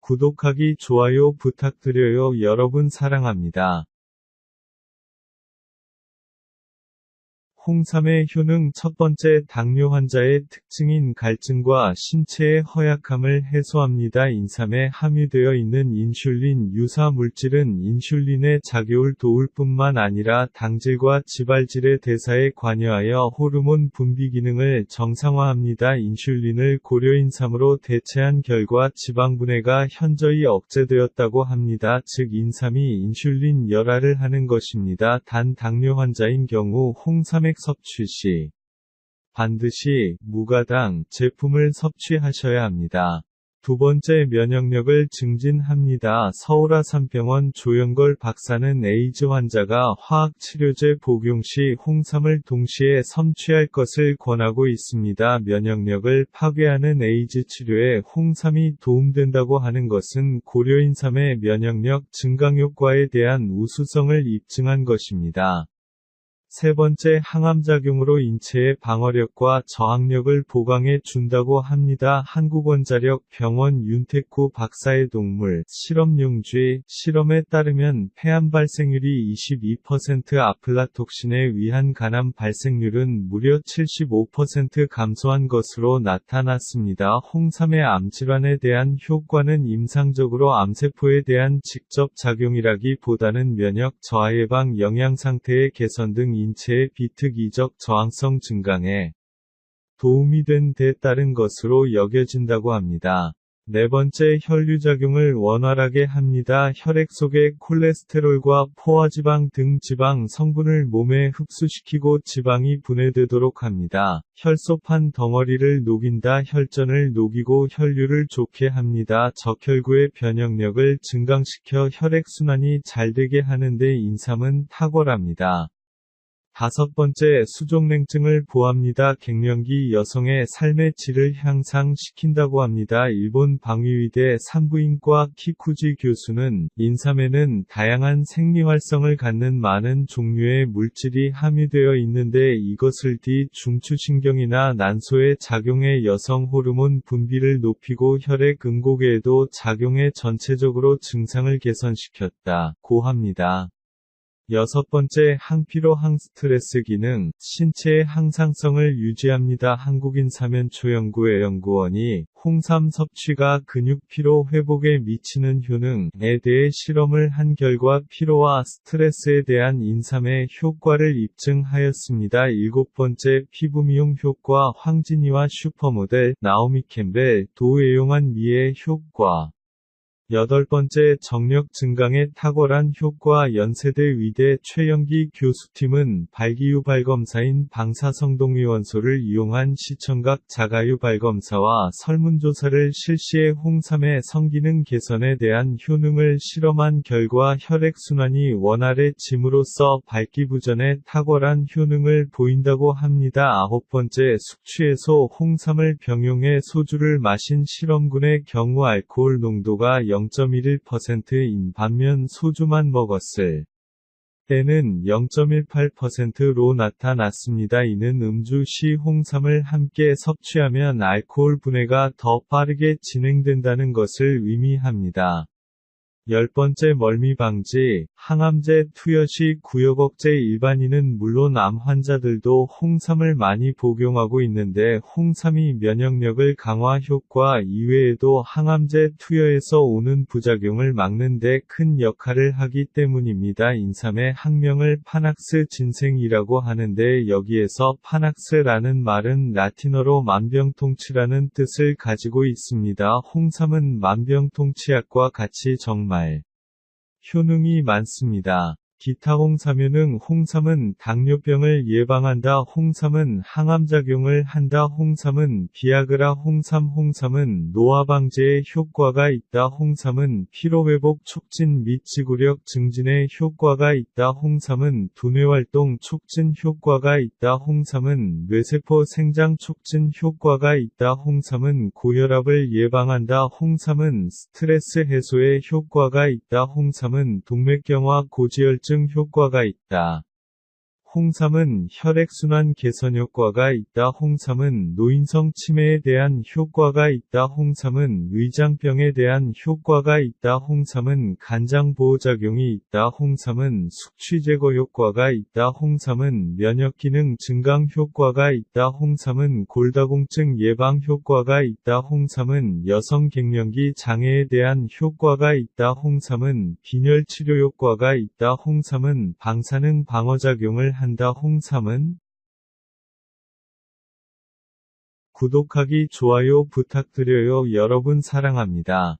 구독하기, 좋아요 부탁드려요. 여러분 사랑합니다. 홍삼의 효능. 첫 번째, 당뇨 환자의 특징인 갈증과 신체의 허약함을 해소합니다. 인삼에 함유되어 있는 인슐린 유사 물질은 인슐린의 작용을 도울 뿐만 아니라 당질과 지발질의 대사에 관여하여 호르몬 분비 기능을 정상화합니다. 인슐린을 고려인삼으로 대체한 결과 지방분해가 현저히 억제되었다고 합니다. 즉 인삼이 인슐린 열화를 하는 것입니다. 단 당뇨 환자인 경우 홍삼액 섭취 시 반드시 무가당 제품을 섭취하셔야 합니다. 두 번째, 면역력을 증진합니다. 서울아산병원 조영걸 박사는 에이즈 환자가 화학치료제 복용 시 홍삼을 동시에 섭취할 것을 권하고 있습니다. 면역력을 파괴하는 에이즈 치료에 홍삼이 도움된다고 하는 것은 고려인삼의 면역력 증강 효과에 대한 우수성을 입증한 것입니다. 세 번째, 항암작용으로 인체의 방어력과 저항력을 보강해 준다고 합니다. 한국원자력 병원 윤택구 박사의 동물 실험용쥐 실험에 따르면 폐암 발생률이 22%, 아플라톡신에 의한 간암 발생률은 무려 75% 감소한 것으로 나타났습니다. 홍삼의 암질환에 대한 효과는 임상적으로 암세포에 대한 직접 작용이라기보다는 면역 저하 예방, 영양 상태의 개선 등 인체의 비특이적 저항성 증강에 도움이 된 데 따른 것으로 여겨진다고 합니다. 네 번째, 혈류작용을 원활하게 합니다. 혈액 속의 콜레스테롤과 포화지방 등 지방 성분을 몸에 흡수시키고 지방이 분해되도록 합니다. 혈소판 덩어리를 녹인다. 혈전을 녹이고 혈류를 좋게 합니다. 적혈구의 변형력을 증강시켜 혈액순환이 잘 되게 하는데 인삼은 탁월합니다. 다섯 번째, 수족냉증을 보합니다. 갱년기 여성의 삶의 질을 향상시킨다고 합니다. 일본 방위의대 산부인과 키쿠지 교수는 인삼에는 다양한 생리활성을 갖는 많은 종류의 물질이 함유되어 있는데 이것을 중추신경이나 난소에 작용해 여성 호르몬 분비를 높이고 혈액 응고개에도 작용해 전체적으로 증상을 개선시켰다고 합니다. 여섯 번째, 항피로 항스트레스 기능, 신체의 항상성을 유지합니다. 한국인사면초연구회 연구원이 홍삼 섭취가 근육 피로 회복에 미치는 효능에 대해 실험을 한 결과 피로와 스트레스에 대한 인삼의 효과를 입증하였습니다. 일곱 번째, 피부 미용 효과. 황진이와 슈퍼모델 나오미 캠벨 도 애용한 미의 효과. 여덟 번째, 정력 증강에 탁월한 효과. 연세대 의대 최영기 교수팀은 발기유발검사인 방사성동위원소를 이용한 시청각 자가유발검사와 설문조사를 실시해 홍삼의 성기능 개선에 대한 효능을 실험한 결과 혈액순환이 원활해짐으로써 발기부전에 탁월한 효능을 보인다고 합니다. 아홉 번째, 숙취해소. 홍삼을 병용해 소주를 마신 실험군의 경우 알코올 농도가 0.11%인 반면 소주만 먹었을 때는 0.18%로 나타났습니다. 이는 음주 시 홍삼을 함께 섭취하면 알코올 분해가 더 빠르게 진행된다는 것을 의미합니다. 열 번째, 멀미 방지. 항암제 투여 시 구역억제. 일반인은 물론 암 환자들도 홍삼을 많이 복용하고 있는데 홍삼이 면역력을 강화 효과 이외에도 항암제 투여에서 오는 부작용을 막는 데 큰 역할을 하기 때문입니다. 인삼의 학명을 파낙스 진생이라고 하는데 여기에서 파낙스라는 말은 라틴어로 만병통치라는 뜻을 가지고 있습니다. 홍삼은 만병통치약과 같이 정말 효능이 많습니다. 기타 홍삼효능. 홍삼은 당뇨병을 예방한다. 홍삼은 항암작용을 한다. 홍삼은 비아그라. 홍삼은 노화 방지에 효과가 있다. 홍삼은 피로회복 촉진 및 지구력 증진에 효과가 있다. 홍삼은 두뇌활동 촉진 효과가 있다. 홍삼은 뇌세포 생장 촉진 효과가 있다. 홍삼은 고혈압을 예방한다. 홍삼은 스트레스 해소에 효과가 있다. 홍삼은 동맥경화 고지혈증 효과가 있다. 홍삼은 혈액순환 개선 효과가 있다. 홍삼은 노인성 치매에 대한 효과가 있다. 홍삼은 위장병에 대한 효과가 있다. 홍삼은 간장 보호작용이 있다. 홍삼은 숙취 제거 효과가 있다. 홍삼은 면역기능 증강 효과가 있다. 홍삼은 골다공증 예방 효과가 있다. 홍삼은 여성 갱년기 장애에 대한 효과가 있다. 홍삼은 빈혈 치료 효과가 있다. 홍삼은 방사능 방어작용을 한다. 홍삼은 구독하기, 좋아요 부탁드려요. 여러분 사랑합니다.